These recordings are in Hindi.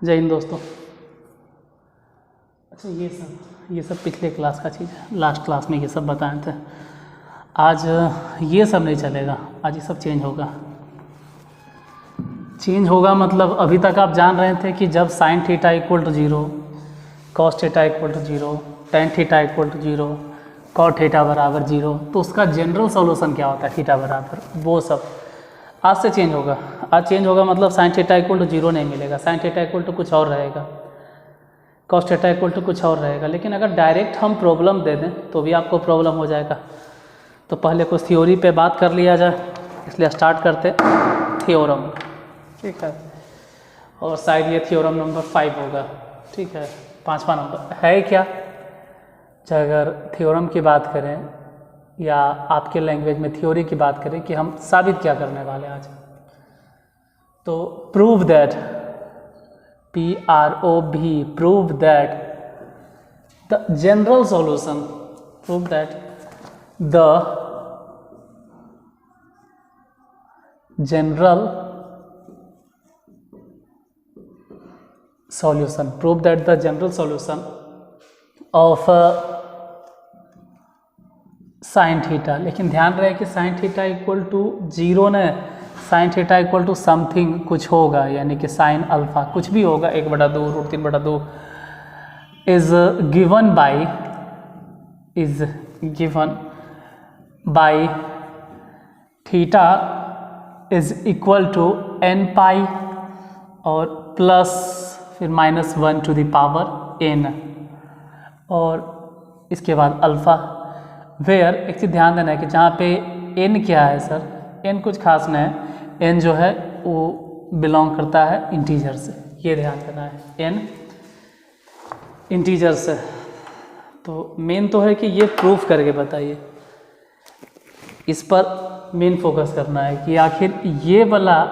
जय हिंद दोस्तों। अच्छा ये सब पिछले क्लास का चीज़ है, लास्ट क्लास में ये सब बताए थे। आज ये सब नहीं चलेगा, आज ये सब चेंज होगा। चेंज होगा मतलब अभी तक आप जान रहे थे कि जब sine theta equal to 0, cos theta equal to 0, tan theta equal to 0, cot theta बराबर 0, तो उसका जनरल सॉल्यूशन क्या होता है थीटा बराबर, वो सब आज से चेंज होगा। आज चेंज होगा मतलब साइन थीटा इक्वल टू 0 नहीं मिलेगा, साइन थीटा इक्वल टू कुछ और रहेगा, कॉस थीटा इक्वल टू कुछ और रहेगा। लेकिन अगर डायरेक्ट हम प्रॉब्लम दे दें तो भी आपको प्रॉब्लम हो जाएगा। तो पहले कुछ थ्योरी पे बात कर लिया जाए, इसलिए स्टार्ट करते थ्योरम, ठीक है। और शायद ये थ्योरम नंबर 5 होगा, ठीक है, 5वां नंबर है क्या। अगर थ्योरम की बात करें या आपके लैंग्वेज में थ्योरी की बात करें कि हम साबित क्या करने वाले आज, तो prove that, PROV, prove that the general solution, prove that the general solution, prove that the general solution of sine theta, लेकिन ध्यान रहे कि साइन थीटा इक्वल टू 0 न, sine theta equal to something कुछ होगा, यानी कि साइन अल्फा कुछ भी होगा, 1/2 √3/2 is given by theta is equal to n pi और प्लस फिर -1 टू द पावर n, और इसके बाद अल्फ़ा। वेयर एक चीज़ ध्यान देना है कि जहाँ पे n क्या है सर, n कुछ खास नहीं है, n जो है वो बिलोंग करता है इंटीजर से, ये ध्यान देना है, n इंटीजर से। तो मेन तो है कि ये प्रूफ करके बताइए, इस पर मेन फोकस करना है कि आखिर ये वाला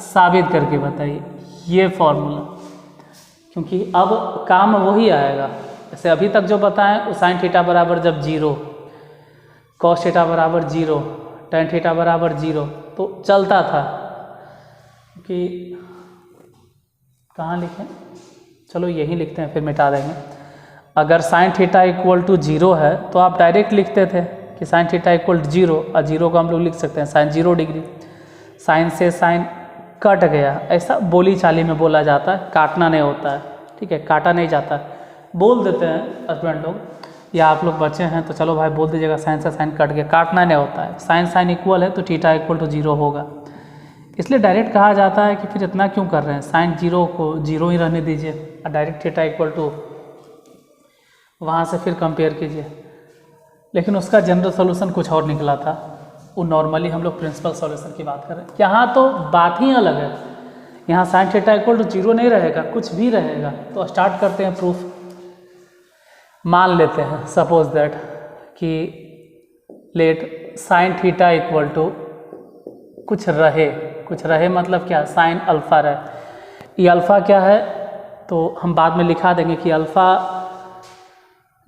साबित करके बताइए, ये फॉर्मूला, क्योंकि अब काम वही आएगा। जैसे अभी तक जो बताएं वो साइन थीटा बराबर जब 0, कॉस थीटा बराबर 0, टेन थीटा बराबर 0 तो चलता था कि कहाँ लिखें, चलो यही लिखते हैं फिर मिटा देंगे। अगर साइन थीटा इक्वल टू 0 है तो आप डायरेक्ट लिखते थे कि साइन थीटा इक्वल टू 0, और 0 को हम लोग लिख सकते हैं साइन 0 डिग्री। साइन से साइन कट गया, ऐसा बोली चाली में बोला जाता है, काटना नहीं होता है, ठीक है, काटा नहीं जाता है, बोल देते हैं हस्बैंड लोग, या आप लोग बच्चे हैं तो चलो भाई बोल दीजिएगा साइन से साइन कट गया, काटना नहीं होता है। साइन साइन इक्वल है तो थीटा इक्वल टू 0 होगा, इसलिए डायरेक्ट कहा जाता है कि फिर इतना क्यों कर रहे हैं, साइन 0 को 0 ही रहने दीजिए और डायरेक्ट थीटा इक्वल टू वहाँ से फिर कंपेयर कीजिए। लेकिन उसका जनरल सोल्यूशन कुछ और निकला था, वो नॉर्मली हम लोग प्रिंसिपल सॉल्यूशन की बात करें। यहाँ तो बात ही अलग है, यहाँ साइन थीटा इक्वल टू 0 नहीं रहेगा, कुछ भी रहेगा। तो स्टार्ट करते हैं प्रूफ। मान लेते हैं सपोज दैट कि let sine theta equal to कुछ रहे मतलब क्या, साइन अल्फ़ा रहे। ये अल्फ़ा क्या है तो हम बाद में लिखा देंगे कि अल्फ़ा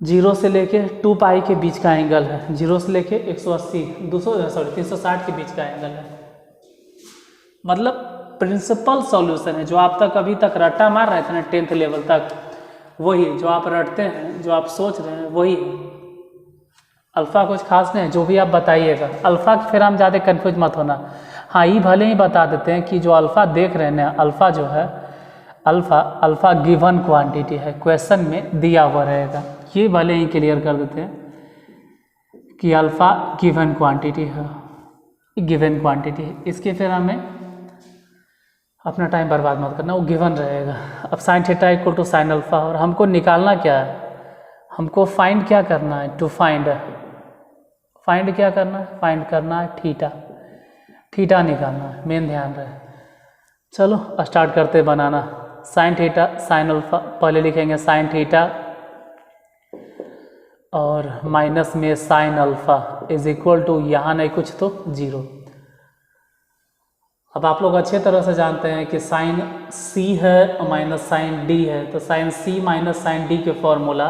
0 से लेके 2 पाई के बीच का एंगल है, 0 से लेके 360 के बीच का एंगल है। मतलब प्रिंसिपल सॉल्यूशन है, जो आप तक अभी तक रट्टा मार रहे थे ना 10th लेवल तक, वही जो आप रटते हैं, जो आप सोच रहे हैं वही है। अल्फ़ा कुछ खास नहीं है, जो भी आप बताइएगा। अल्फ़ा फिर हम ज़्यादा कन्फ्यूज मत होना। हाँ, ये भले ही बता देते हैं कि जो अल्फ़ा देख रहे हैं ना, अल्फ़ा जो है, अल्फ़ा गिवन क्वांटिटी है, क्वेश्चन में दिया हुआ रहेगा। ये भले ही क्लियर कर देते हैं कि अल्फ़ा गिवन क्वांटिटी है, गिवन क्वांटिटी है, इसके फिर हमें अपना टाइम बर्बाद मत करना, वो गिवन रहेगा। अब sine theta equal to sine alpha, और हमको निकालना क्या है, हमको फाइंड क्या करना है, टू फाइंड क्या करना है, फाइंड करना है थीटा निकालना है, मेन ध्यान रहे। चलो स्टार्ट करते बनाना। साइन थीटा साइन अल्फ़ा, पहले लिखेंगे साइन थीटा और माइनस में sine alpha is equal to, यहाँ नहीं कुछ तो 0। अब आप लोग अच्छे तरह से जानते हैं कि साइन C है और माइनस साइन D है, तो sine C minus sine D के फॉर्मूला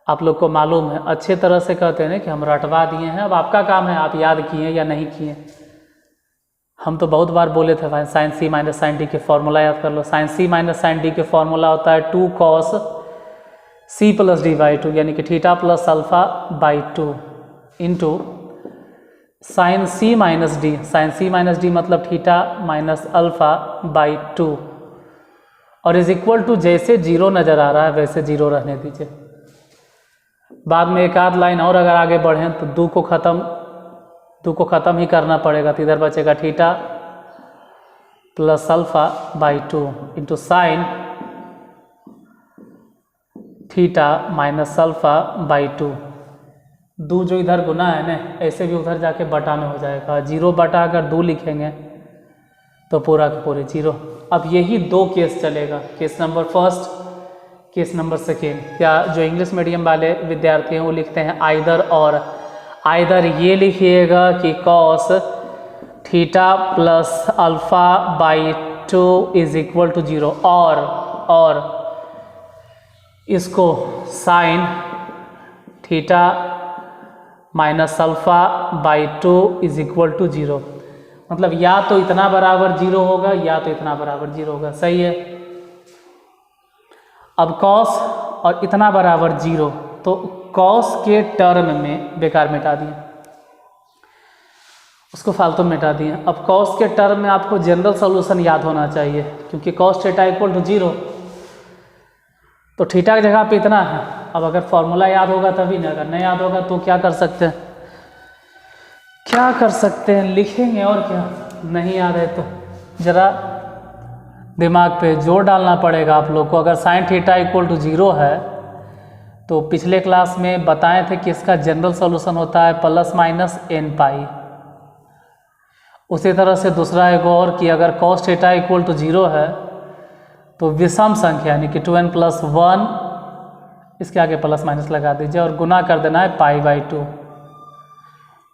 आप लोग को मालूम है, अच्छे तरह से कहते हैं कि हम रटवा दिए हैं। अब आपका काम है आप याद किए या नहीं किए। हम तो बहुत बार बोले थे भाई sine C minus sine D के फॉर्मूला याद कर लो। Sine C minus sine D के फॉर्मूला होता है 2 cos C plus D by 2 यानी कि theta plus alpha by 2 into sine C minus D. Sine C minus D मतलब थीटा माइनस अल्फा बाई 2 और इज इक्वल टू जैसे जीरो नज़र आ रहा है वैसे जीरो रहने दीजिए। बाद में एक आध लाइन और अगर आगे बढ़ें तो दो को ख़त्म ही करना पड़ेगा, तो इधर बचेगा theta plus alpha by 2 into sign theta minus alpha by 2। दो जो इधर गुना है ना, ऐसे भी उधर जाके बटा में हो जाएगा। जीरो बटा अगर 2 लिखेंगे तो पूरा का पूरे जीरो। अब यही दो केस चलेगा, case number first, case number second. क्या जो इंग्लिश मीडियम वाले विद्यार्थी हैं वो लिखते हैं आइदर और। आइदर ये लिखिएगा कि cos theta plus alpha by 2 is equal to 0 और इसको sine theta minus alpha by 2 is equal to 0। मतलब या तो इतना बराबर 0 होगा या तो इतना बराबर 0 होगा। सही है। अब कॉस और इतना बराबर 0, तो कॉस के टर्म में बेकार मिटा दिए, उसको फालतू मिटा दिए। अब कॉस के टर्म में आपको जनरल सॉल्यूशन याद होना चाहिए, क्योंकि कॉस थीटा इक्वल टू 0, तो थीटा की जगह पे इतना है। अब अगर फॉर्मूला याद होगा तभी ना, अगर नहीं याद होगा तो क्या कर सकते हैं, लिखेंगे और क्या। नहीं याद है तो ज़रा दिमाग पे जोर डालना पड़ेगा आप लोग को। अगर साइन थीटा इक्वल टू 0 है तो पिछले क्लास में बताए थे कि इसका जनरल सॉल्यूशन होता है प्लस माइनस n पाई। उसी तरह से दूसरा एक और कि अगर cos थीटा इक्वल टू 0 है तो विषम संख्या यानी कि 2n प्लस 1, इसके आगे प्लस माइनस लगा दीजिए और गुना कर देना है पाई बाई 2।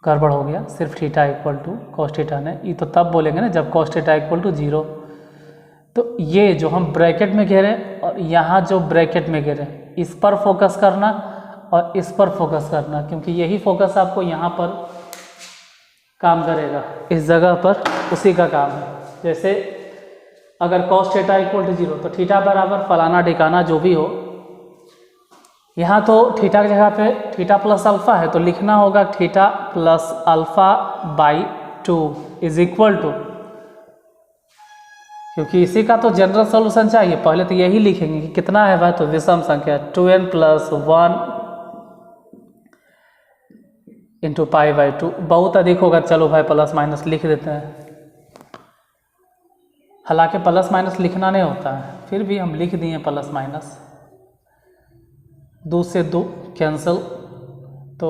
गड़बड़ हो गया, सिर्फ theta equal to cos theta ने, ये तो तब बोलेंगे ना जब cos थीटा इक्वल टू 0। तो ये जो हम ब्रैकेट में घेरे और यहाँ जो ब्रैकेट में घेरे, इस पर फोकस करना और इस पर फोकस करना, क्योंकि यही फोकस आपको यहाँ पर काम करेगा, इस जगह पर उसी का काम है। जैसे अगर cos थीटा इक्वल टू 0 तो थीटा बराबर फलाना ठिकाना जो भी हो, यहाँ तो थीटा की जगह पे थीटा प्लस अल्फ़ा है तो लिखना होगा theta plus alpha by 2 is equal to, क्योंकि इसी का तो जनरल सॉल्यूशन चाहिए। पहले तो यही लिखेंगे कि कितना है भाई, तो विषम संख्या 2n plus 1 into pi by 2। बहुत अधिक होगा, चलो भाई प्लस माइनस लिख देते हैं। हालांकि प्लस माइनस लिखना नहीं होता है, फिर भी हम लिख दिए प्लस माइनस। 2 से 2 कैंसिल, तो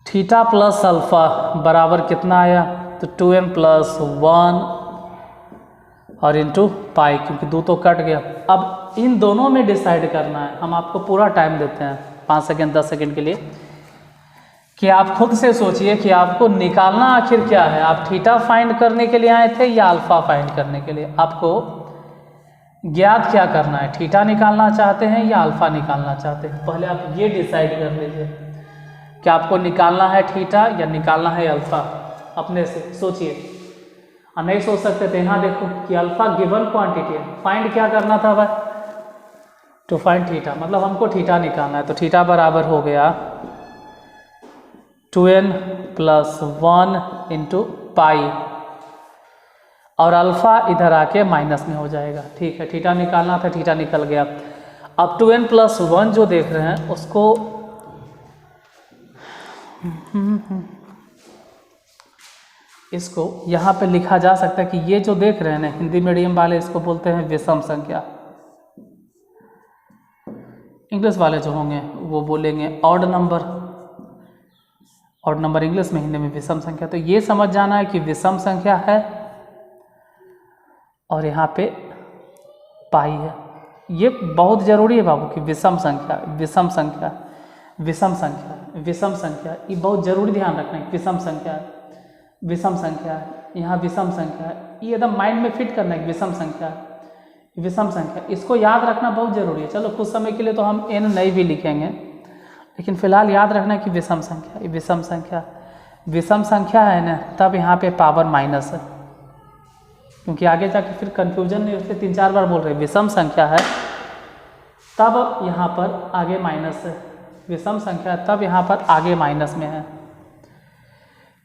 थीटा प्लस अल्फ़ा बराबर कितना आया, तो 2n प्लस 1 और इंटू पाई, क्योंकि 2 तो कट गया। अब इन दोनों में डिसाइड करना है। हम आपको पूरा टाइम देते हैं 5 सेकेंड 10 सेकेंड के लिए, कि आप खुद से सोचिए कि आपको निकालना आखिर क्या है। आप थीटा फाइंड करने के लिए आए थे या अल्फ़ा फाइंड करने के लिए? आपको ज्ञात क्या करना है, थीटा निकालना चाहते हैं या अल्फ़ा निकालना चाहते हैं? पहले आप ये डिसाइड कर लीजिए कि आपको निकालना है थीटा या निकालना है अल्फ़ा। अपने से सोचिए, और नहीं सोच सकते थे यहाँ देखो कि अल्फ़ा गिवन क्वांटिटी है, फाइंड क्या करना था भाई, टू फाइंड थीटा, मतलब हमको थीटा निकालना है। तो थीटा बराबर हो गया 2n प्लस 1 इंटू पाई, और अल्फ़ा इधर आके माइनस में हो जाएगा। ठीक है, थीटा निकालना था, थीटा निकल गया। अब 2n प्लस 1 जो देख रहे हैं उसको इसको यहाँ पे लिखा जा सकता है कि ये जो देख रहे हैं ना, हिंदी मीडियम वाले इसको बोलते हैं विषम संख्या। इंग्लिश वाले जो होंगे वो बोलेंगे odd number. Odd number English में, हिंदी में विषम संख्या। तो ये समझ जाना है कि विषम संख्या है और यहाँ पे पाई है। ये बहुत ज़रूरी है बाबू कि विषम संख्या, विषम संख्या, विषम संख्या, विषम संख्या, ये बहुत ज़रूरी ध्यान रखना है। विषम संख्या, विषम संख्या है, यहाँ विषम संख्या है, ये एकदम माइंड में फिट करना है। विषम संख्या, विषम संख्या, इसको याद रखना बहुत ज़रूरी है। चलो कुछ समय के लिए तो हम n नहीं भी लिखेंगे, लेकिन फिलहाल याद रखना है कि विषम संख्या, विषम संख्या, विषम संख्या है ना, तब यहाँ पे पावर माइनस है, क्योंकि आगे जाके फिर कंफ्यूजन नहीं, उससे 3-4 बार बोल रहे हैं विषम संख्या है तब यहाँ पर आगे माइनस है, विषम संख्या है तब यहाँ पर आगे माइनस में है।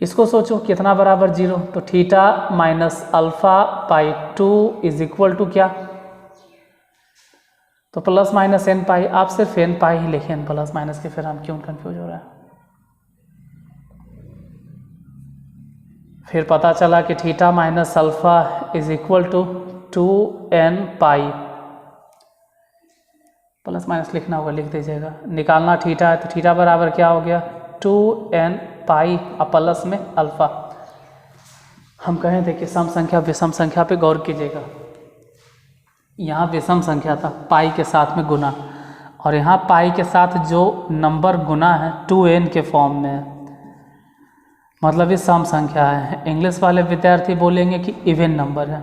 इसको सोचो कितना बराबर 0, तो theta minus alpha pi 2 is equal to क्या, तो प्लस माइनस एन पाई। आप सिर्फ एन पाई ही लिखें, एन प्लस माइनस के, फिर हम क्यों कंफ्यूज हो रहा है। फिर पता चला कि theta minus alpha is equal to 2n pi, plus minus लिखना होगा, लिख दीजिएगा। निकालना थीटा है तो थीटा बराबर क्या हो गया 2n पाई और प्लस में अल्फा। हम कहें थे कि सम संख्या विषम संख्या पे गौर कीजिएगा, यहाँ विषम संख्या था पाई के साथ में गुना, और यहाँ पाई के साथ जो नंबर गुना है 2n के फॉर्म में है, मतलब ये सम संख्या है। इंग्लिश वाले विद्यार्थी बोलेंगे कि इवन नंबर है।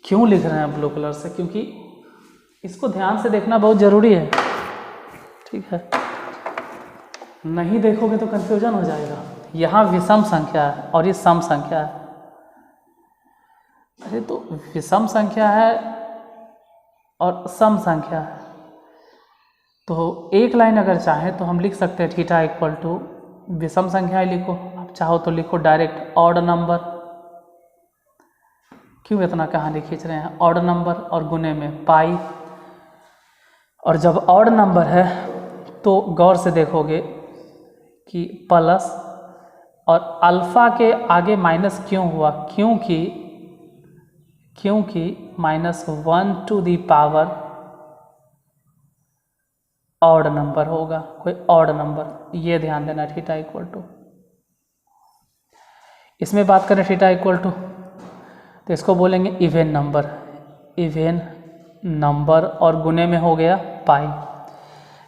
क्यों लिख रहे हैं ब्लू कलर से, क्योंकि इसको ध्यान से देखना बहुत ज़रूरी है, ठीक है, नहीं देखोगे तो कंफ्यूजन हो जाएगा। यहाँ विषम संख्या है और ये सम संख्या है। अरे तो विषम संख्या है और सम संख्या है, तो एक लाइन अगर चाहें तो हम लिख सकते हैं थीटा इक्वल टू विषम संख्या ही लिखो, आप चाहो तो लिखो डायरेक्ट ऑड नंबर। क्यों इतना कहानी खींच रहे हैं, ऑड नंबर और गुने में पाई, और जब ऑड नंबर है तो गौर से देखोगे कि प्लस, और अल्फ़ा के आगे माइनस क्यों हुआ, क्योंकि -1 to the power odd number होगा, कोई ऑड नंबर, ये ध्यान देना। थीटा इक्वल टू, इसमें बात करें थीटा इक्वल टू तो इसको बोलेंगे इवेन नंबर, और गुने में हो गया पाई।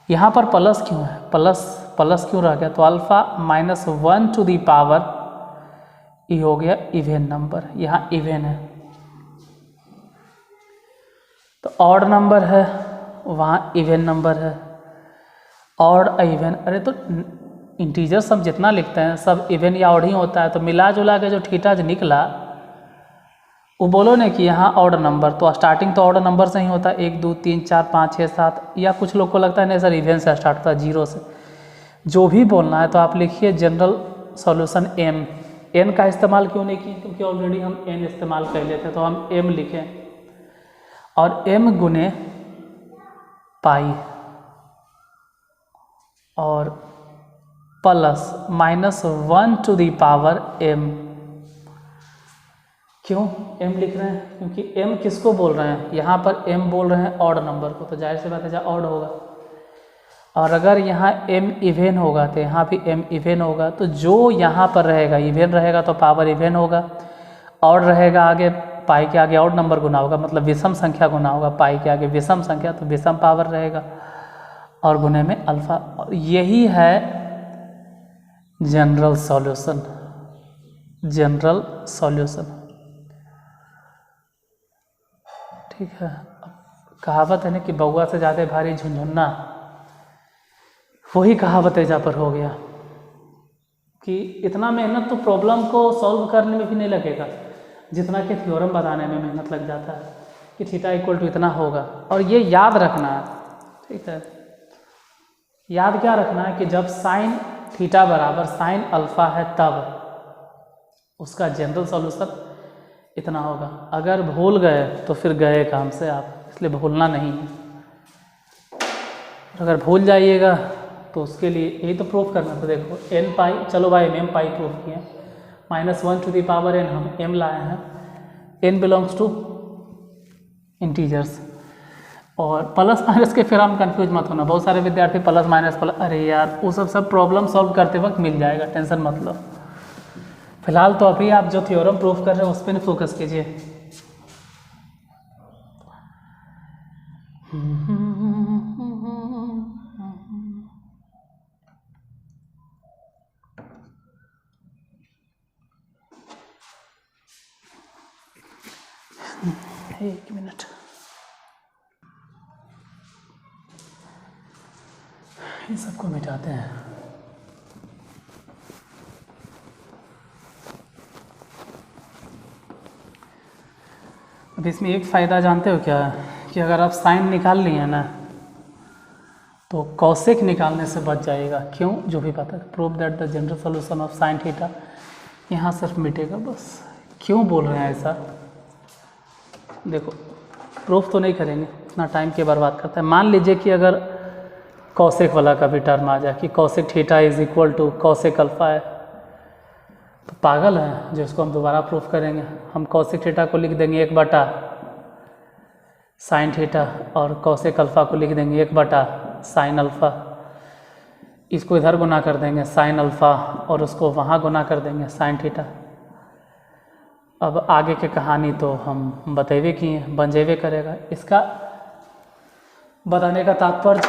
यहाँ पर प्लस क्यों है, प्लस क्यों रह गया, तो अल्फ़ा -1 टू दी पावर ये हो गया इवेन नंबर, यहाँ इवेन है। तो ऑड नंबर है, वहाँ इवेन नंबर है, ऑड इवेन। अरे तो इंटीजर सब जितना लिखते हैं सब इवेन या ऑड ही होता है, तो मिला जुला के जो थीटा जो निकला वो बोलो ना कि यहाँ ऑड नंबर, तो स्टार्टिंग तो ऑड नंबर से ही होता है, 1 2 3 4 5 6 7, या कुछ लोग को लगता है नहीं सर इवेन से स्टार्ट होता है, 0 से। जो भी बोलना है तो आप लिखिए जनरल सॉल्यूशन एम। एन का इस्तेमाल क्यों नहीं किए, क्योंकि ऑलरेडी हम एन इस्तेमाल कर लेते, तो हम एम लिखें, और एम गुने पाई और plus -1 to the power m. क्यों m लिख रहे हैं, क्योंकि m किसको बोल रहे हैं, यहाँ पर m बोल रहे हैं ऑड नंबर को, तो जाहिर सी बात है ऑड होगा। और अगर यहाँ m इवेन होगा तो यहाँ भी m इवेन होगा, तो जो यहाँ पर रहेगा इवेन रहेगा तो पावर इवेन होगा, ऑड रहेगा आगे पाई के आगे ऑड नंबर गुना होगा, मतलब विषम संख्या गुना होगा, पाई के आगे विषम संख्या तो विषम पावर रहेगा, और गुने में अल्फा। यही है जनरल सॉल्यूशन। ठीक है, कहावत है ना कि बउआ से ज़्यादा भारी झुनझुन्ना, वही कहावत एजा पर हो गया कि इतना मेहनत तो प्रॉब्लम को सॉल्व करने में भी नहीं लगेगा जितना कि थ्योरम बताने में मेहनत लग जाता है कि थीटा इक्वल टू इतना होगा। और ये याद रखना है, ठीक है, याद क्या रखना है कि जब साइन थीटा बराबर साइन अल्फा है तब उसका जनरल सॉल्यूशन इतना होगा। अगर भूल गए तो फिर गए काम से आप, इसलिए भूलना नहीं है। अगर भूल जाइएगा तो उसके लिए यही तो प्रूफ करना था। देखो n पाई, चलो भाई m पाई प्रूफ किए, -1 टू दी पावर n हम m लाए हैं, n बिलोंग्स टू इंटीजर्स, और प्लस माइनस के फिर हम कंफ्यूज मत होना। बहुत सारे विद्यार्थी प्लस माइनस, अरे यार वो सब प्रॉब्लम सॉल्व करते वक्त मिल जाएगा, टेंशन मत लो। फिलहाल तो अभी आप जो थ्योरम प्रूफ कर रहे हैं उस पर फोकस कीजिए। एक मिनट, इन सबको मिटाते हैं। अब इसमें एक फ़ायदा जानते हो क्या है कि अगर आप साइन निकाल लिए ना तो कॉसेक निकालने से बच जाएगा। क्यों? जो भी पता है। Prove that the general solution of sine theta, यहाँ सिर्फ मिटेगा बस। क्यों बोल रहे हैं ऐसा? देखो प्रूफ तो नहीं करेंगे, इतना टाइम के बर्बाद करता है। मान लीजिए कि अगर कॉसेक वाला का भी टर्म आ जाए कि cosec theta is equal to cosec alpha है, तो पागल है जो इसको हम दोबारा प्रूफ करेंगे। हम कॉसेक थीटा को लिख देंगे 1 बटा साइन थीटा और कॉसेक अल्फ़ा को लिख देंगे 1 बटा साइन अल्फ़ा। इसको इधर गुना कर देंगे साइन अल्फ़ा और उसको वहाँ गुना कर देंगे साइन थीटा। अब आगे की कहानी तो हम बतेबे किए, बन जेबे करेगा। इसका बताने का तात्पर्य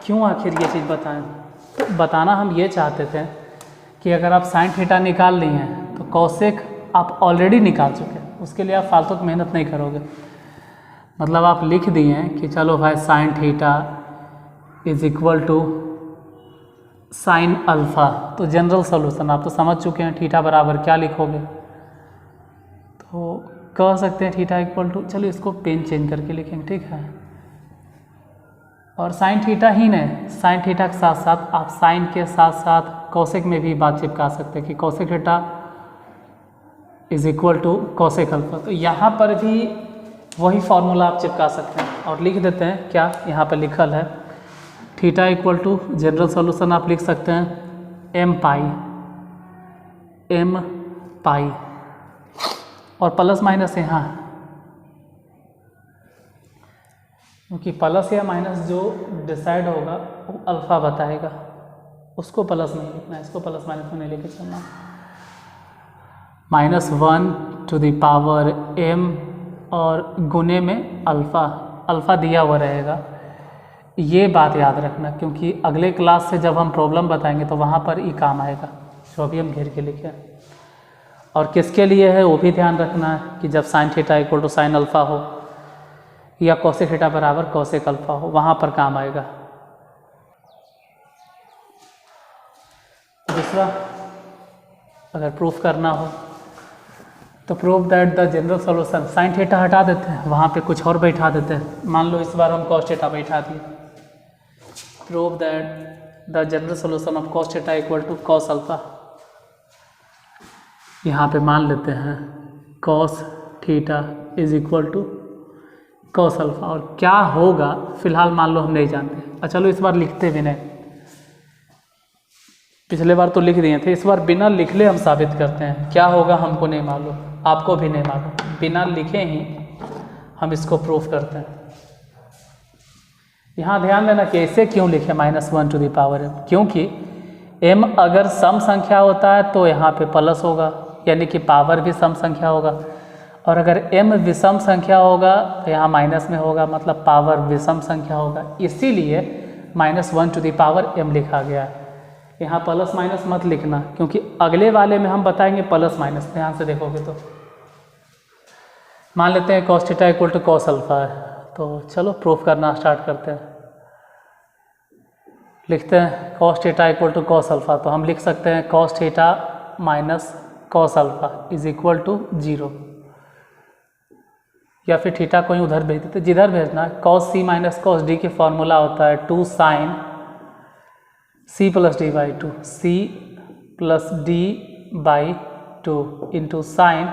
क्यों आखिर ये चीज़ बताएं, तो बताना हम ये चाहते थे कि अगर आप साइन थीटा निकाल लिए हैं तो कॉसेक आप ऑलरेडी निकाल चुके हैं, उसके लिए आप फालतू की मेहनत नहीं करोगे। मतलब आप लिख दिए हैं कि चलो भाई sine theta is equal to sine alpha, तो जनरल सॉल्यूशन आप तो समझ चुके हैं थीटा बराबर क्या लिखोगे। तो कह सकते हैं थीटा इक्वल टू, चलो इसको पेन चेंज करके लिखेंगे, ठीक है। और साइन थीटा ही नहीं, साइन थीटा के साथ साथ आप साइन के साथ साथ कॉसेक में भी बात चिपका सकते हैं कि cosec theta is equal to cosec alpha. तो यहाँ पर भी वही फार्मूला आप चिपका सकते हैं और लिख देते हैं क्या यहाँ पर लिखल है, theta equal to general solution आप लिख सकते हैं एम पाई और प्लस माइनस यहाँ, क्योंकि प्लस या माइनस जो डिसाइड होगा वो अल्फ़ा बताएगा, उसको प्लस नहीं लिखना है, इसको प्लस माइनस में नहीं लेके चलना। -1 टू द पावर m और गुने में अल्फ़ा दिया हुआ रहेगा। ये बात याद रखना, क्योंकि अगले क्लास से जब हम प्रॉब्लम बताएंगे तो वहाँ पर ही काम आएगा जो अभी हम घेर के लिखे। और किसके लिए है वो भी ध्यान रखना है कि जब sine theta equal to sine alpha हो या कॉसेक थीटा बराबर कॉसेक अल्फ़ा हो, वहाँ पर काम आएगा। दूसरा, अगर प्रूफ करना हो तो prove that the general solution, sine theta हटा देते हैं, वहाँ पे कुछ और बैठा देते हैं। मान लो इस बार हम कॉस थीटा बैठा दिए। Prove that the general solution of cos theta equal to cos alpha. यहाँ पे मान लेते हैं cos theta is equal to cos alpha, और क्या होगा फिलहाल मान लो हम नहीं जानते। चलो इस बार लिखते भी नहीं, पिछले बार तो लिख दिए थे, इस बार बिना लिखले हम साबित करते हैं। क्या होगा हमको नहीं मालूम, आपको भी नहीं मालूम, बिना लिखे ही हम इसको प्रूफ करते हैं। यहाँ ध्यान देना कि ऐसे क्यों लिखे -1 टू द पावर m, क्योंकि m अगर सम संख्या होता है तो यहाँ पे प्लस होगा, यानी कि पावर भी सम संख्या होगा, और अगर m विषम संख्या होगा तो यहाँ माइनस में होगा, मतलब पावर विषम संख्या होगा। इसीलिए -1 टू द पावर m लिखा गया है। यहाँ प्लस माइनस मत लिखना, क्योंकि अगले वाले में हम बताएंगे प्लस माइनस। ध्यान से देखोगे तो मान लेते हैं cos theta equal to cos alpha है, तो चलो प्रूफ करना स्टार्ट करते हैं। लिखते हैं cos theta equal to cos alpha, तो हम लिख सकते हैं cos theta minus cos alpha is equal to 0, या फिर थीटा को ही उधर भेज देते, जिधर भेजना। Cos C minus cos D के फॉर्मूला होता है 2 sine c plus D by 2, c plus D by 2 into sine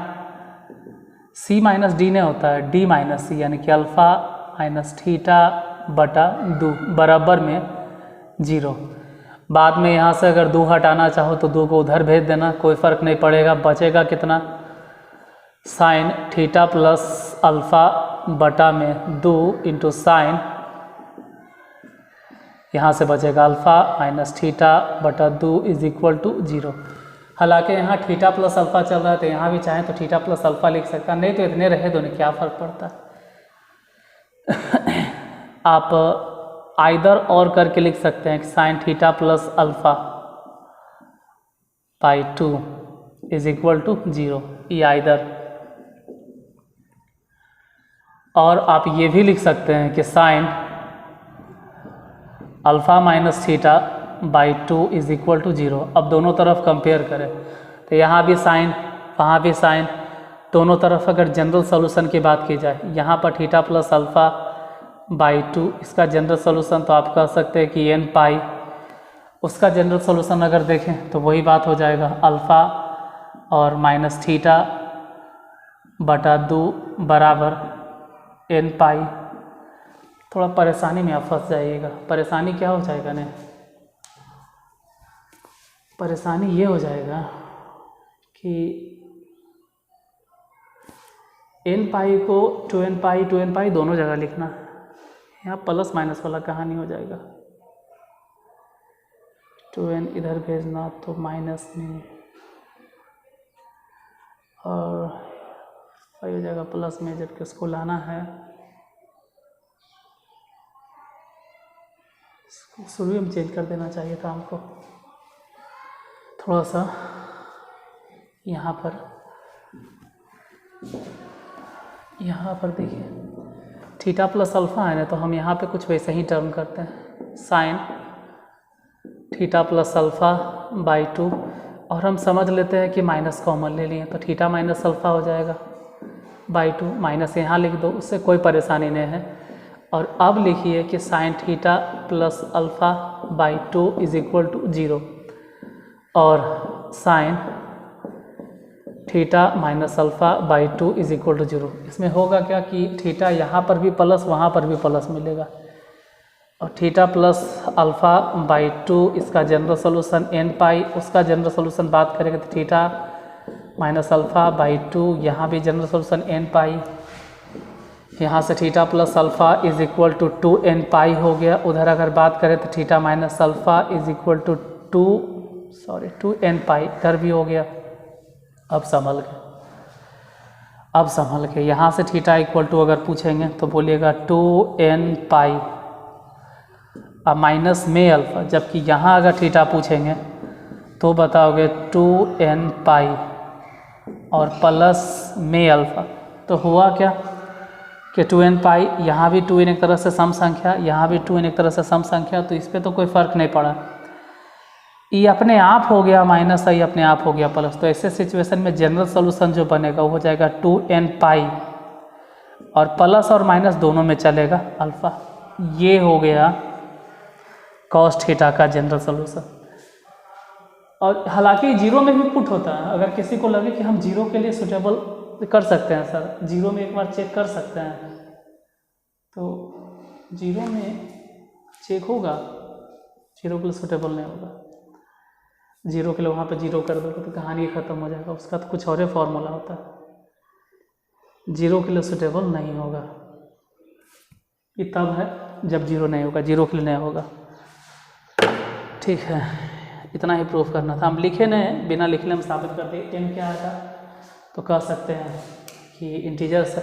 c minus D ने होता है d माइनस सी, यानी कि अल्फ़ा माइनस थीटा बटा 2 बराबर में 0। बाद में यहाँ से अगर 2 हटाना चाहो तो 2 को उधर भेज देना, कोई फ़र्क नहीं पड़ेगा। बचेगा कितना, साइन थीटा प्लस अल्फ़ा बटा में 2 इंटू साइन, यहाँ से बचेगा अल्फ़ा माइनस थीटा बटा 2 इज इक्वल टू 0। हालांकि यहाँ थीटा प्लस अल्फ़ा चल रहा है तो यहाँ भी चाहें तो थीटा प्लस अल्फ़ा लिख सकता, नहीं तो इतने रहे दो, क्या फ़र्क पड़ता है। आप आइदर और करके लिख सकते हैं कि sine theta plus alpha by 2 is equal to 0, ये आइदर। और आप ये भी लिख सकते हैं कि sine alpha minus theta by 2 is equal to 0। अब दोनों तरफ कंपेयर करें तो यहाँ भी साइन, वहाँ भी साइन, दोनों तरफ अगर जनरल सॉल्यूशन की बात की जाए, यहाँ पर थीटा प्लस अल्फ़ा बाई 2 इसका जनरल सॉल्यूशन, तो आप कह सकते हैं कि n पाई, उसका जनरल सॉल्यूशन अगर देखें तो वही बात हो जाएगा अल्फ़ा और माइनस थीटा बटा 2 बराबर n पाई। थोड़ा परेशानी में आप फंस जाइएगा। परेशानी क्या हो जाएगा ने, परेशानी ये हो जाएगा कि n पाई को 2n पाई दोनों जगह लिखना, यहाँ प्लस माइनस वाला कहानी हो जाएगा। 2n इधर भेजना तो माइनस में, और पाई हो जाएगा प्लस में, जबकि उसको लाना है शुरू में चेंज कर देना चाहिए था हमको। थोड़ा सा यहाँ पर देखिए थीटा प्लस अल्फ़ा है ना, तो हम यहाँ पे कुछ वैसे ही टर्म करते हैं, sine theta plus alpha by 2, और हम समझ लेते हैं कि माइनस कॉमन ले लिए, तो थीटा माइनस अल्फ़ा हो जाएगा बाई 2, माइनस यहाँ लिख दो, उससे कोई परेशानी नहीं है। और अब लिखिए कि sine theta plus alpha by 2 is equal to 0, और sine theta minus alpha by 2 is equal to 0। इसमें होगा क्या कि थीटा यहाँ पर भी प्लस वहाँ पर भी प्लस मिलेगा, और थीटा प्लस अल्फ़ा बाई 2 इसका जनरल सॉल्यूशन n पाई, उसका जनरल सॉल्यूशन बात करेंगे तो थीटा माइनस अल्फ़ा बाई 2, यहाँ भी जनरल सॉल्यूशन n पाई, यहाँ से theta plus alpha is equal to 2n pi हो गया। उधर अगर बात करें तो theta minus alpha is equal to 2n pi, इधर भी हो गया। अब संभल के यहाँ से थीटा इक्वल टू अगर पूछेंगे तो बोलिएगा 2n पाई, अब माइनस में अल्फ़ा, जबकि यहाँ अगर थीटा पूछेंगे तो बताओगे 2n पाई और प्लस में अल्फ़ा। तो हुआ क्या कि 2n पाई, यहाँ भी 2n एक तरह से सम संख्या, यहाँ भी 2n एक तरह से सम संख्या, तो इस पर तो कोई फ़र्क नहीं पड़ा। ये अपने आप हो गया माइनस, ये अपने आप हो गया प्लस, तो ऐसे सिचुएशन में जनरल सॉल्यूशन जो बनेगा वो हो जाएगा 2n पाई, और प्लस और माइनस दोनों में चलेगा अल्फ़ा। ये हो गया कॉस थीटा का जनरल सॉल्यूशन। और हालांकि जीरो में भी पुट होता है, अगर किसी को लगे कि हम जीरो के लिए सुटेबल कर सकते हैं सर, जीरो में एक बार चेक कर सकते हैं, तो जीरो में चेक होगा, जीरो के लिए सुटेबल नहीं होगा। जीरो के लिए वहाँ पे जीरो कर दोगे तो कहानी ख़त्म हो जाएगा, उसका तो कुछ और ही फॉर्मूला होता है। जीरो के लिए सुटेबल नहीं होगा, ये तब है जब जीरो नहीं होगा, जीरो के लिए नहीं होगा। ठीक है, इतना ही प्रूफ करना था। हम लिखे नहीं, बिना लिखने हम साबित कर दिए। n क्या आएगा तो कह सकते हैं कि इंटीजर्स है,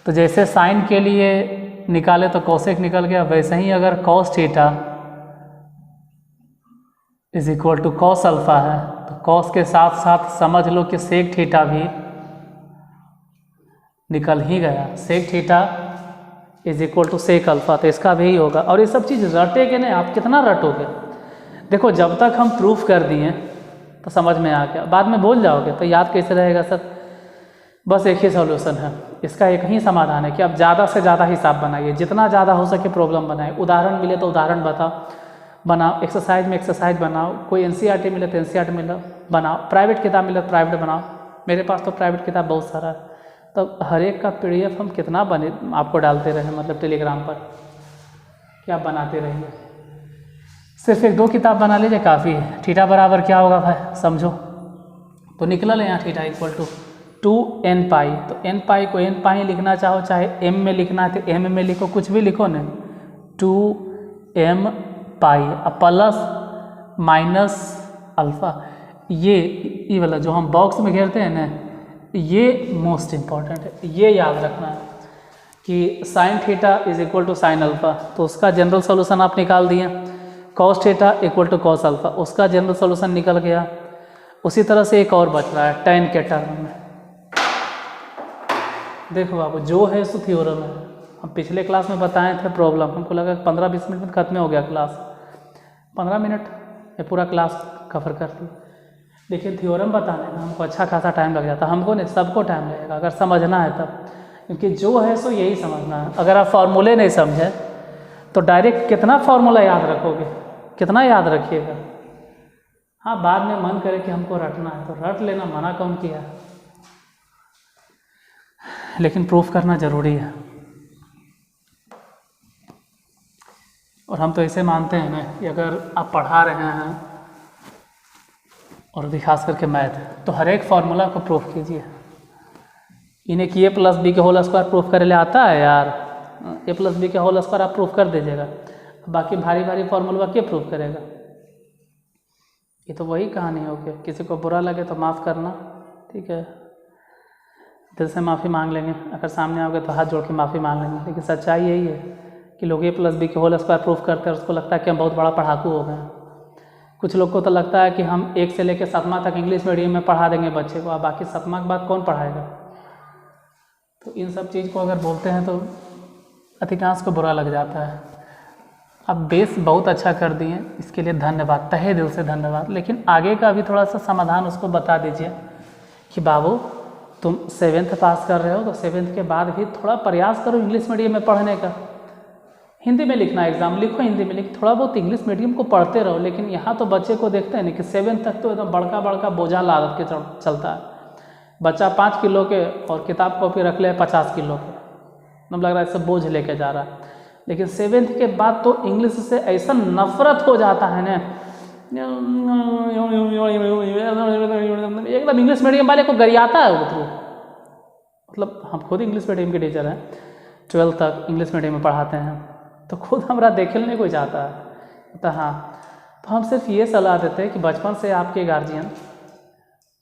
तो जैसे साइन के लिए निकाले तो कोसेक निकल गया, वैसे ही अगर cos theta is equal to cos alpha है तो कॉस के साथ साथ समझ लो कि सेक थीटा भी निकल ही गया। Sec theta is equal to sec alpha, तो इसका भी होगा। और ये सब चीज़ रटेगे नहीं, आप कितना रटोगे। देखो जब तक हम प्रूफ कर दिए तो समझ में आ गया, बाद में भूल जाओगे तो याद कैसे रहेगा सर। बस एक ही सॉल्यूशन है, इसका एक ही समाधान है कि आप ज़्यादा से ज़्यादा हिसाब बनाइए, जितना ज़्यादा हो सके प्रॉब्लम बनाए। उदाहरण मिले तो उदाहरण बनाओ, एक्सरसाइज में एक्सरसाइज बनाओ, कोई एनसीईआरटी मिले तो एनसीईआरटी मिले बनाओ, प्राइवेट किताब मिले तो प्राइवेट बनाओ। मेरे पास तो प्राइवेट किताब बहुत सारा है, तो हर एक का PDF हम कितना बने आपको डालते रहे, मतलब टेलीग्राम पर क्या बनाते रहेंगे। सिर्फ 1-2 किताब बना लीजिए काफ़ी है। थीटा बराबर क्या होगा भाई समझो, तो निकल यहाँ थीटा इक्वल टू 2n पाई। तो n पाई को n पाई लिखना चाहो, चाहे m में लिखना है तो m में लिखो, कुछ भी लिखो ना, 2m पाई प्लस माइनस अल्फ़ा। ये वाला जो हम बॉक्स में घेरते हैं ना, ये मोस्ट इम्पॉर्टेंट है, ये याद रखना है कि sine theta is equal to sine alpha, तो उसका जनरल सॉल्यूशन आप निकाल दिए। Cos theta equal to cos alpha, उसका जनरल सॉल्यूशन निकल गया। उसी तरह से एक और बच रहा है tan के टर्म में। देखो बाबू, जो है सो थ्योरम है। हम पिछले क्लास में बताए थे प्रॉब्लम, हमको लगा 15-20 मिनट में खत्म हो गया क्लास, 15 मिनट ये पूरा क्लास कवर कर दी। देखिए थ्योरम बताने में हमको अच्छा खासा टाइम लग जाता है, हमको नहीं, सबको टाइम लगेगा अगर समझना है तब, क्योंकि जो है सो यही समझना है। अगर आप फार्मूले नहीं समझे तो डायरेक्ट कितना फार्मूला याद रखोगे, कितना याद रखिएगा। हाँ, बाद में मन करे कि हमको रटना है तो रट लेना, मना कौन किया, लेकिन प्रूफ करना ज़रूरी है। और हम तो ऐसे मानते हैं ना कि अगर आप पढ़ा रहे हैं और भी खास करके मैथ, तो हर एक फार्मूला को प्रूफ कीजिए। इन्हें कि a + b के होल स्क्वायर प्रूफ करे ले आता है यार, a + b के होल स्क्वायर आप प्रूफ कर दीजिएगा, बाकी भारी भारी फार्मूला क्या प्रूफ करेगा। ये तो वही कहानी हो गई, किसी को बुरा लगे तो माफ़ करना, ठीक है, दिल से माफ़ी मांग लेंगे, अगर सामने आओगे तो हाथ जोड़ के माफ़ी मांग लेंगे। लेकिन सच्चाई यही है कि लोग a + b के होल स्क्वायर प्रूफ करते हैं और उसको लगता है कि हम बहुत बड़ा पढ़ाकू हो गए। कुछ लोग को तो लगता है कि हम 1 से लेकर 7वां तक इंग्लिश मीडियम में पढ़ा देंगे बच्चे को, अब बाकी 7वां के बाद कौन पढ़ाएगा। तो इन सब चीज़ को अगर बोलते हैं तो अधिकांश को बुरा लग जाता है। अब बेस बहुत अच्छा कर दिए, इसके लिए धन्यवाद, तहे दिल से धन्यवाद। लेकिन आगे का भी थोड़ा सा समाधान उसको बता दीजिए कि बाबू तुम 7th पास कर रहे हो तो 7th के बाद भी थोड़ा प्रयास करो इंग्लिश मीडियम में पढ़ने का। हिंदी में लिखना एग्ज़ाम लिखो, हिंदी में लिख, थोड़ा बहुत इंग्लिश मीडियम को पढ़ते रहो। लेकिन यहाँ तो बच्चे को देखते हैं ना कि 7th तक तो एकदम बड़का बड़का बोझा लाद के चलता है। बच्चा 5 किलो के और किताब कॉपी रख ले 50 किलो के, मतलब लग रहा है सब बोझ लेके जा रहा है। लेकिन 7th के बाद तो इंग्लिश से ऐसा नफरत हो जाता है ना, एकदम इंग्लिश मीडियम वाले को गरियाता है वो तो। मतलब हम खुद इंग्लिश मीडियम के टीचर हैं, 12th तक इंग्लिश मीडियम में पढ़ाते हैं, तो खुद हमारा देखने को चाहता है। तो हाँ, तो हम सिर्फ ये सलाह देते हैं कि बचपन से आपके गार्जियन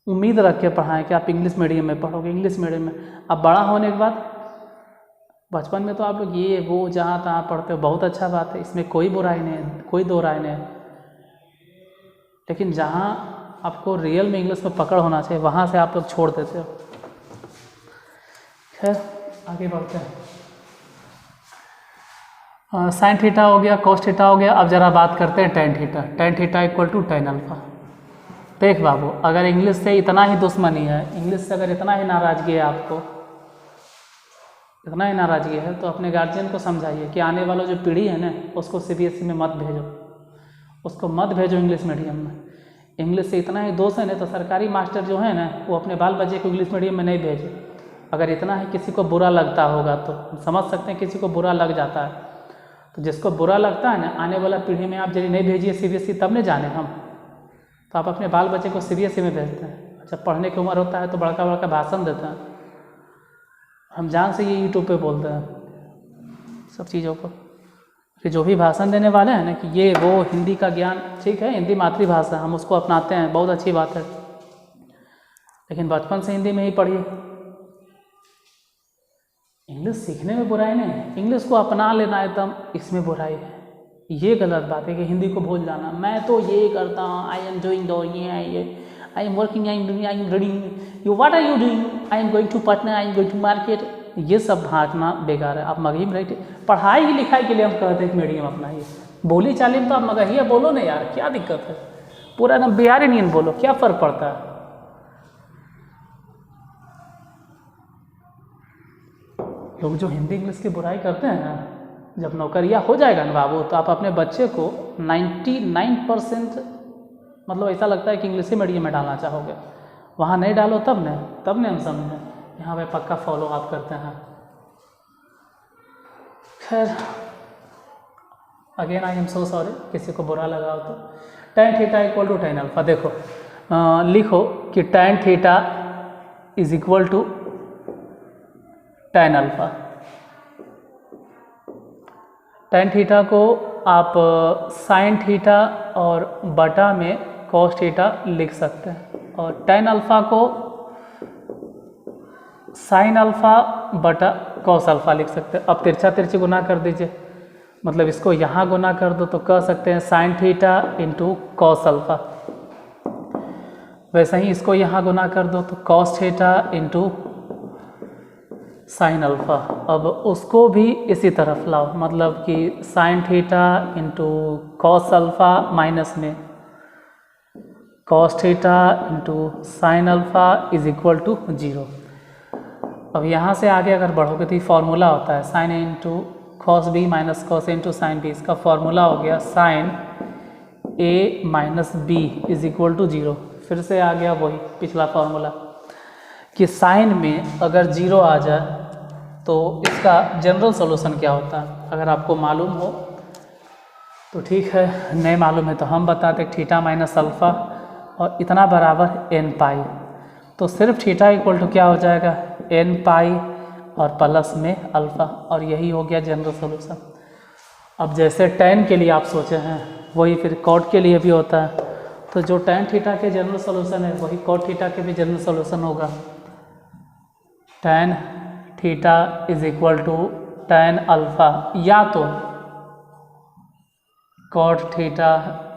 उम्मीद रख के पढ़ाएं कि आप इंग्लिश मीडियम में पढ़ोगे, इंग्लिश मीडियम में। अब बड़ा होने के बाद, बचपन में तो आप लोग ये वो जहाँ तहाँ पढ़ते हो, बहुत अच्छा बात है, इसमें कोई बुराई नहीं है, कोई दो राय नहीं है। लेकिन जहाँ आपको रियल में इंग्लिश में पकड़ होना चाहिए वहाँ से आप लोग छोड़ देते हो। खैर आगे बढ़ते हैं। साइन थीटा हो गया, कॉस थीटा हो गया। अब जरा बात करते हैं tan theta. Tan theta = tan alpha. देख बाबू, अगर इंग्लिश से इतना ही दुश्मनी है, इंग्लिश से अगर इतना ही नाराज़गी है आपको, इतना ही नाराज़गी है, तो अपने गार्जियन को समझाइए कि आने वाला जो पीढ़ी है ना उसको CBSE में मत भेजो, उसको मत भेजो इंग्लिश मीडियम में। इंग्लिश से इतना ही दोष है ना तो सरकारी मास्टर जो है ना वो अपने बाल बच्चे को इंग्लिश मीडियम में नहीं भेजे। अगर इतना ही किसी को बुरा लगता होगा तो समझ सकते हैं किसी को बुरा लग जाता है, तो जिसको बुरा लगता है ना आने वाला पीढ़ी में आप यदि नहीं भेजिए CBSE तब नहीं जाने हम, तो आप अपने बाल बच्चे को CBSE में भेजते हैं। जब पढ़ने की उम्र होता है तो बड़का बड़का भाषण देते हैं, हम जान से ये यूट्यूब पे बोलते हैं सब चीज़ों को कि जो भी भाषण देने वाले हैं ना कि ये वो हिंदी का ज्ञान, ठीक है हिंदी मातृभाषा, हम उसको अपनाते हैं, बहुत अच्छी बात है, लेकिन बचपन से हिंदी में ही पढ़िए। इंग्लिश सीखने में बुराई नहीं है, इंग्लिश को अपना लेना एकदम इसमें बुराई है। ये गलत बात है कि हिंदी को भूल जाना। मैं तो ये करता हूँ, आई एम डूइंग दो ये I am working, I am reading, you what are you doing, I am going to Patna, I am going to market. ये सब भागना बेकार है। आप मगही में रहिए। पढ़ाई ही लिखाई के लिए हम कहते हैं कि मीडियम अपनाइए, बोली चाली में तो आप मगहिया बोलो ना यार, क्या दिक्कत है, पूरा ना बिहारी नहीं बोलो, क्या फ़र्क पड़ता है। लोग जो हिंदी इंग्लिश की बुराई करते हैं ना, जब नौकरिया हो जाएगा ना बाबू, तो आप अपने बच्चे को 99% मतलब ऐसा लगता है कि इंग्लिश मीडियम में डालना चाहोगे, वहाँ नहीं डालो तब नहीं हम समझें यहाँ पे पक्का फॉलो आप करते हैं। खैर again I am so sorry, किसी को बुरा लगा हो तो। tan theta = tan alpha. देखो लिखो कि tan theta = tan alpha. tan theta को आप साइन थीटा और बटा में cos थीटा लिख सकते हैं, और tan अल्फा को साइन अल्फा बटा cos अल्फा लिख सकते हैं। अब तिरछा तिरछी गुना कर दीजिए, मतलब इसको यहाँ गुना कर दो तो कह सकते हैं साइन थीटा × cos अल्फा। वैसे ही इसको यहाँ गुना कर दो तो cos थीटा × साइन अल्फा। अब उसको भी इसी तरफ लाओ, मतलब कि sine theta × cos alpha minus में cos theta into sine alpha is equal to 0। अब यहाँ से आगे अगर बढ़ोगे तो ये फार्मूला होता है sine A into cos B minus cos A into sine B. इसका फार्मूला हो गया sine A minus B is equal to 0। फिर से आ गया वही पिछला फार्मूला कि साइन में अगर 0 आ जाए तो इसका जनरल सॉल्यूशन क्या होता है। अगर आपको मालूम हो तो ठीक है, नहीं मालूम है तो हम बताते थीटा माइनस अल्फ़ा और इतना बराबर एन पाई। तो सिर्फ थीटा इक्वल टू क्या हो जाएगा एन पाई और प्लस में अल्फ़ा, और यही हो गया जनरल सॉल्यूशन। अब जैसे tan के लिए आप सोचे हैं वही फिर कॉट के लिए भी होता है, तो जो tan थीटा के जनरल सॉल्यूशन है वही कॉट थीटा के भी जनरल सॉल्यूशन होगा। tan theta is equal to tan alpha या तो cot theta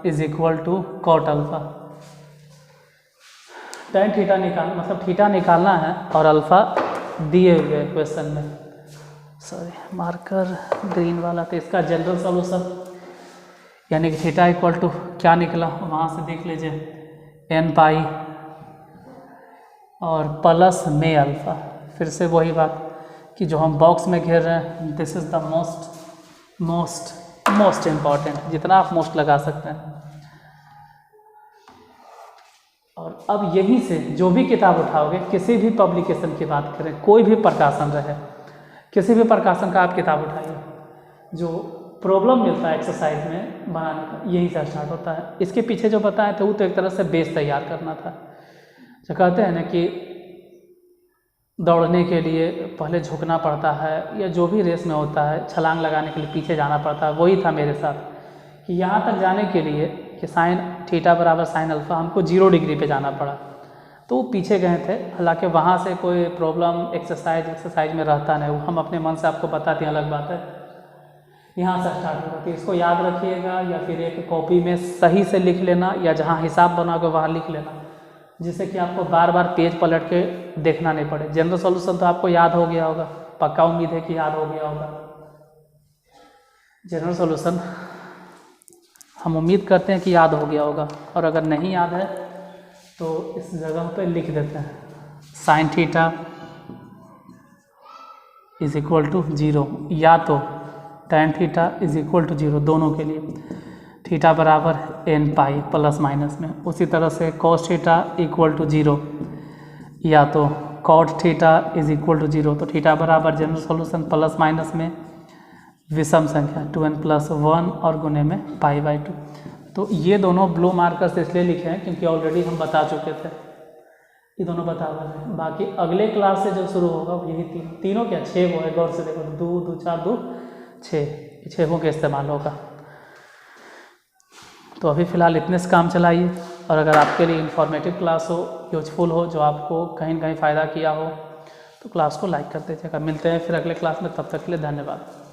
is equal to cot alpha. tan theta मतलब थीटा निकालना है और अल्फ़ा दिए हुए क्वेश्चन में, सॉरी मार्कर ग्रीन वाला, तो इसका जनरल सॉल्यूशन यानी कि थीटा इक्वल टू क्या निकला वहाँ से देख लीजिए एन पाई और प्लस में अल्फ़ा। फिर से वही बात कि जो हम बॉक्स में घेर रहे हैं this is the most important, जितना आप मोस्ट लगा सकते हैं। और अब यहीं से जो भी किताब उठाओगे, किसी भी पब्लिकेशन की बात करें, कोई भी प्रकाशन रहे, किसी भी प्रकाशन का आप किताब उठाइए, जो प्रॉब्लम मिलता है एक्सरसाइज में बनाने का यही से स्टार्ट होता है। इसके पीछे जो बताए थे वो तो एक तरह से बेस तैयार करना था। जो कहते हैं ना कि दौड़ने के लिए पहले झुकना पड़ता है, या जो भी रेस में होता है छलांग लगाने के लिए पीछे जाना पड़ता है, वही था मेरे साथ कि यहाँ तक जाने के लिए कि साइन थीटा बराबर साइन अल्फ़ा हमको 0 डिग्री पे जाना पड़ा, तो वो पीछे गए थे। हालांकि वहाँ से कोई प्रॉब्लम एक्सरसाइज में रहता नहीं, वो हम अपने मन से आपको बताते हैं, अलग बात है। यहाँ से स्टार्ट होगा, तो इसको याद रखिएगा या फिर एक कॉपी में सही से लिख लेना, या जहाँ हिसाब बनाओगे वहाँ लिख लेना, जिससे कि आपको बार बार पेज पलट के देखना नहीं पड़े। जनरल सॉल्यूशन तो आपको याद हो गया होगा, पक्का उम्मीद है कि याद हो गया होगा। जनरल सॉल्यूशन हम उम्मीद करते हैं कि याद हो गया होगा, और अगर नहीं याद है तो इस जगह पे लिख देते हैं sine theta is equal to 0 या तो tan theta is equal to 0, दोनों के लिए थीटा बराबर n पाई प्लस माइनस में। उसी तरह से cos थीटा इक्वल टू 0 या तो cot theta is equal to 0, तो थीटा बराबर जनरल सॉल्यूशन प्लस माइनस में विषम संख्या 2n+1 और गुने में π/2। तो ये दोनों ब्लू मार्कर से इसलिए लिखे हैं क्योंकि ऑलरेडी हम बता चुके थे, ये दोनों बता रहे हैं। बाकी अगले क्लास से जो शुरू होगा यही तीनों क्या 6 वो है, गौर से देखो 2 2 4 2 6 6 के इस्तेमाल होगा। तो अभी फ़िलहाल इतने से काम चलाइए, और अगर आपके लिए इन्फॉर्मेटिव क्लास हो, यूजफुल हो, जो आपको कहीं न कहीं फ़ायदा किया हो, तो क्लास को लाइक कर दीजिएगा। मिलते हैं फिर अगले क्लास में, तब तक के लिए धन्यवाद।